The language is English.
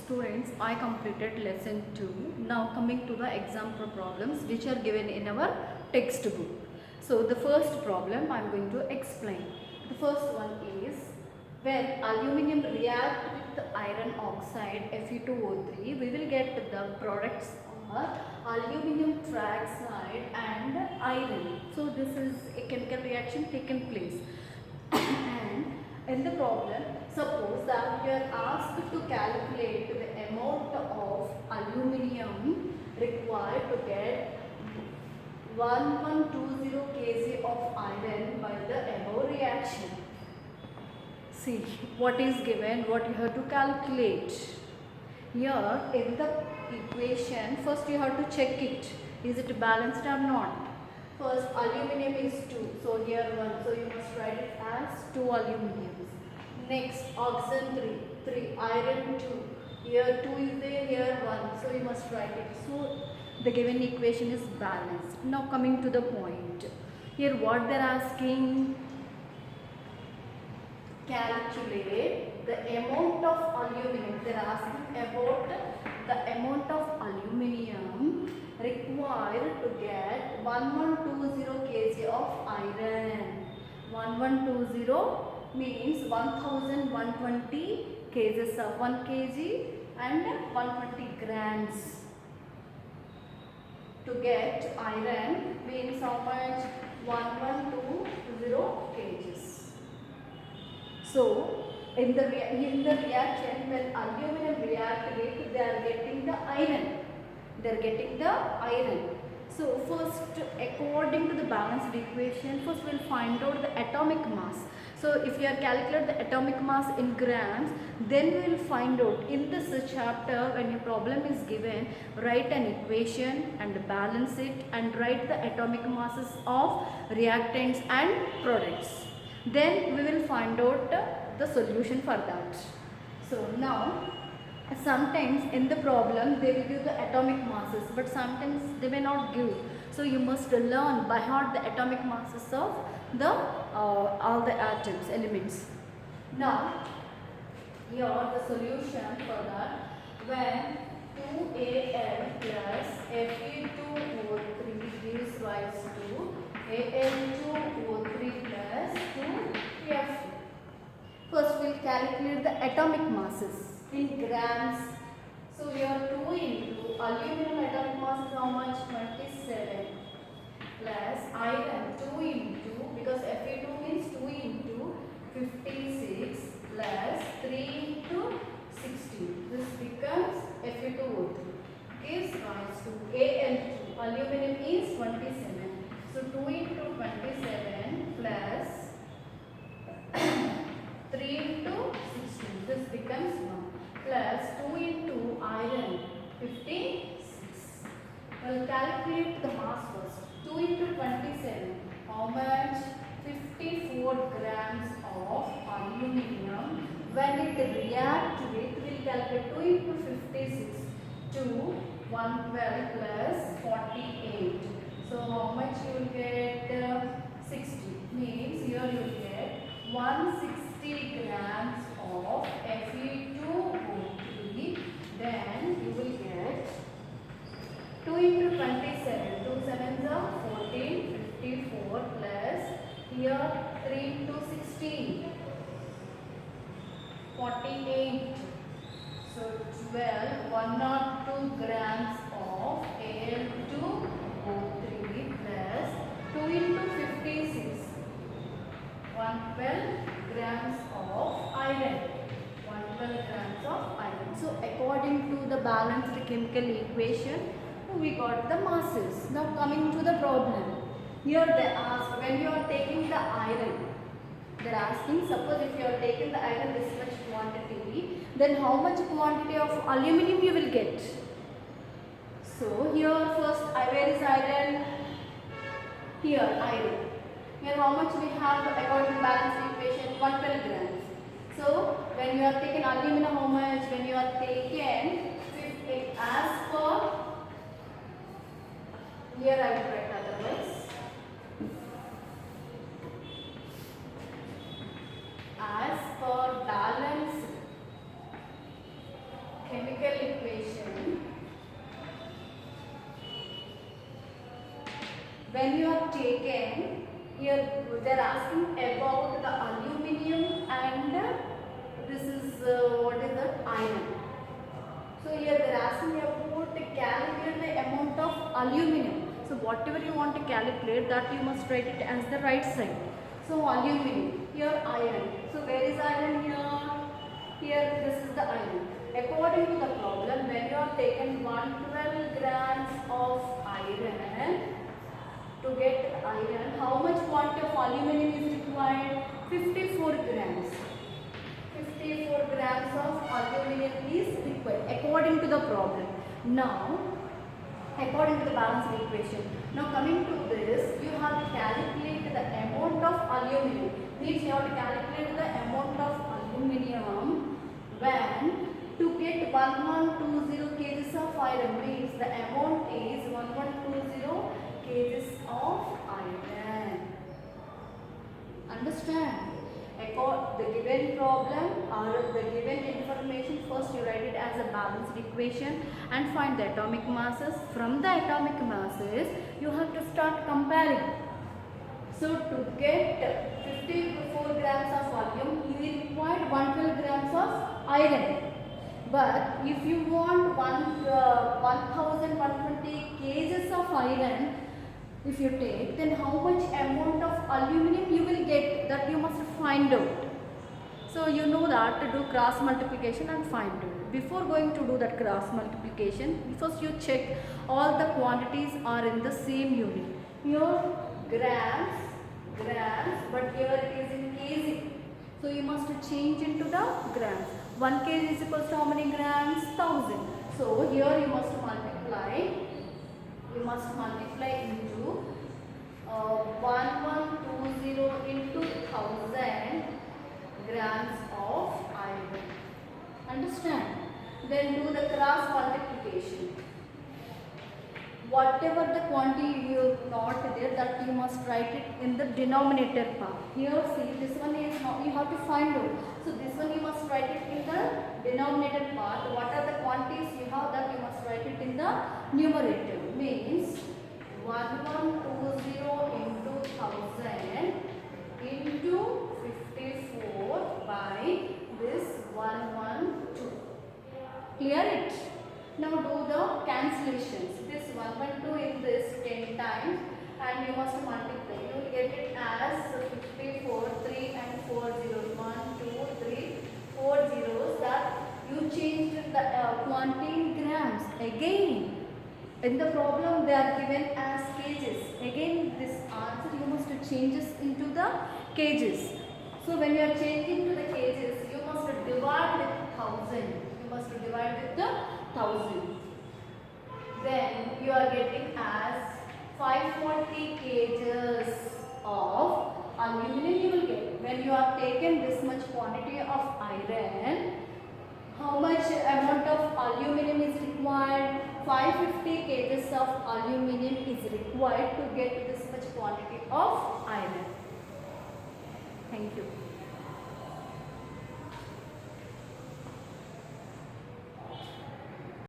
Students, I completed lesson 2. Now coming to the example problems which are given in our textbook. So the first problem I am going to explain. The first one is when aluminium react with iron oxide Fe2O3, we will get the products are aluminium trioxide and iron. So this is a chemical reaction taken place. And in the problem, suppose that we are asked to calculate the amount of aluminium required to get 1120 kg of iron by the above reaction. See what is given, what you have to calculate. Here in the equation, first you have to check it. Is it balanced or not? First aluminium is 2. So here 1. So you must write it as 2 aluminiums. Next oxygen 3. Iron 2. Here 2 is there, here 1. So you must write it. So the given equation is balanced. Now coming to the point. Here what they are asking, calculate the amount of aluminum. They are asking about the amount of aluminum required to get 1120 kg of iron. 1120 means 1120 kgs of 1 kg and 120 grams. To get iron means how much? 1120 kgs. So in the reaction, when aluminum react with, they are getting the iron. They are getting the iron. So first, according to the balanced equation, first we will find out the atomic mass. So if you are calculate the atomic mass in grams, then we will find out in this chapter when a problem is given, write an equation and balance it and write the atomic masses of reactants and products. Then we will find out the solution for that. So now sometimes in the problem they will give the atomic masses, but sometimes they may not give. So you must learn by heart the atomic masses of the all the atoms, elements. Now here the solution for that, when 2Al plus Fe2O3 gives rise to Al2O3 plus 2Fe. First we will calculate the atomic masses in grams. So here 2 into aluminum atomic mass is how much? 27 plus iron 2 into, because Fe2 means 2 into 56 plus 3 into 16. This becomes Fe2O3. Gives rise to Al2. Aluminum is 27. So 2 into 27 plus 3 into 16. This becomes 1 plus 2 into iron 56. We'll calculate the mass first. 2 into 27. How much? 54 grams of aluminium. When it reacts with, we'll calculate 2 into 56 to 112 plus 48. So how much you will get? 60. Means here you will get 160 grams of Fe2O3. Then you will get 2 into 27. 2 sevens are 14, 54 plus here 3 into 16. 48. So 12, 102 grams of Al2O3 plus 2 into 56. 112 grams of iron. 112 grams of iron. So according to the balanced chemical equation, we got the masses. Now coming to the problem. Here they ask, when you are taking the iron, they are asking, suppose if you are taking the iron this much quantity, then how much quantity of aluminum you will get? So here first, where is iron? Here iron. Here how much we have according to balanced equation? 112 grams. So when you are taking aluminum, how much? When you are taking 50, as per, here I will write otherwise. As per balanced chemical chemical equation, when you have taken here, they are asking about the aluminum and this is what is the iron. So here they are asking about to calculate the amount of aluminum. So whatever you want to calculate, that you must write it as the right side. So aluminum, here iron. So where is iron here? Here this is the iron. According to the problem, when you have taken 112 grams of iron, to get iron, how much quantity of aluminum is required? 54 grams. 54 grams of aluminum is required according to the problem. Now, according to the balanced equation. Now coming to this, you have to calculate the amount of aluminum. Means you have to calculate the amount of aluminum when to get 1120 kgs of iron. Means the amount is 1120 kgs of iron. Understand? The given problem or the given information, first you write it as a balanced equation and find the atomic masses. From the atomic masses, you have to start comparing. So to get 54 grams of volume, you require 112 grams of iron. But if you want 1120 kgs of iron, if you take, then how much amount of aluminum you will get, that you must find out. So you know that to do cross multiplication and find out. Before going to do that cross multiplication, first you check all the quantities are in the same unit. Here grams, but here it is in kg. So you must change into the grams. 1 kg is equals to how many grams? 1000. So here you must multiply. You must multiply into 1120 into 1000 grams of iron. Understand? Then do the cross multiplication. Whatever the quantity you not there, that you must write it in the denominator part. Here see, this one is not, you have to find out. So this one you must write it in the denominator part. What are the quantities you have, that you must write it in the numerator. Means 1120 into 1000 into 54 by this 112. Clear it? Now do the cancellations. This 112 in this 10 times and you must multiply. You will get it as 54, 3 and 4 zeros. 1, 2, 3, 4 zeros. That you changed the quantity in grams. Again, in the problem they are given as kgs. Again, this answer you must change this into the kgs. So when you are changing to the kgs, you must divide with 1000. You must divide with the 1000. Then you are getting as 540 kgs of aluminum you will get. When you have taken this much quantity of iron, how much amount of aluminum is required? 550 kgs of aluminum is required to get this much quantity of iron. Thank you.